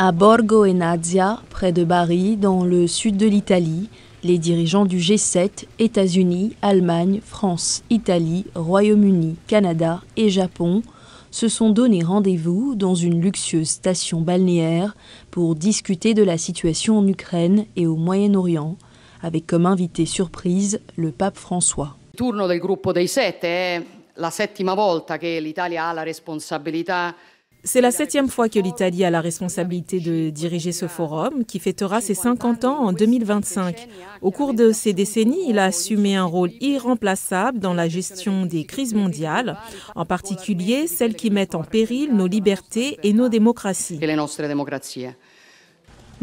À Borgo Enazzia, près de Bari, dans le sud de l'Italie, les dirigeants du G7, États-Unis, Allemagne, France, Italie, Royaume-Uni, Canada et Japon se sont donné rendez-vous dans une luxueuse station balnéaire pour discuter de la situation en Ukraine et au Moyen-Orient, avec comme invité surprise le pape François. Il turno del gruppo dei sette è la settima volta che l'Italia ha la responsabilità. C'est la 7e fois que l'Italie a la responsabilité de diriger ce forum, qui fêtera ses 50 ans en 2025. Au cours de ces décennies, il a assumé un rôle irremplaçable dans la gestion des crises mondiales, en particulier celles qui mettent en péril nos libertés et nos démocraties.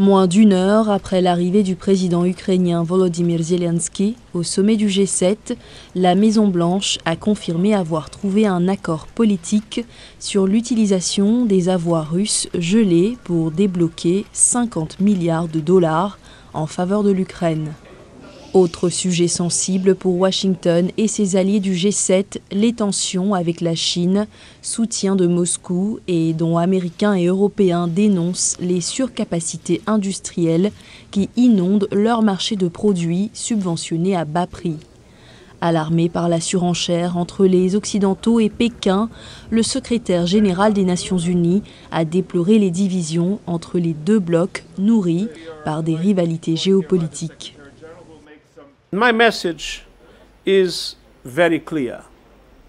Moins d'une heure après l'arrivée du président ukrainien Volodymyr Zelensky au sommet du G7, la Maison-Blanche a confirmé avoir trouvé un accord politique sur l'utilisation des avoirs russes gelés pour débloquer 50 milliards de dollars en faveur de l'Ukraine. Autre sujet sensible pour Washington et ses alliés du G7, les tensions avec la Chine, soutien de Moscou et dont Américains et Européens dénoncent les surcapacités industrielles qui inondent leur marché de produits subventionnés à bas prix. Alarmé par la surenchère entre les Occidentaux et Pékin, le secrétaire général des Nations Unies a déploré les divisions entre les deux blocs nourris par des rivalités géopolitiques. My message is very clear.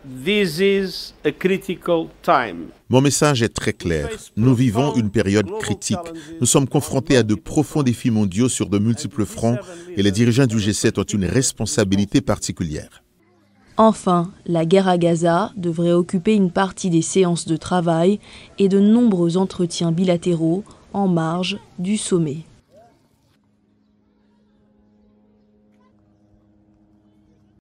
This is a critical time. Mon message est très clair. Nous vivons une période critique. Nous sommes confrontés à de profonds défis mondiaux sur de multiples fronts et les dirigeants du G7 ont une responsabilité particulière. Enfin, la guerre à Gaza devrait occuper une partie des séances de travail et de nombreux entretiens bilatéraux en marge du sommet.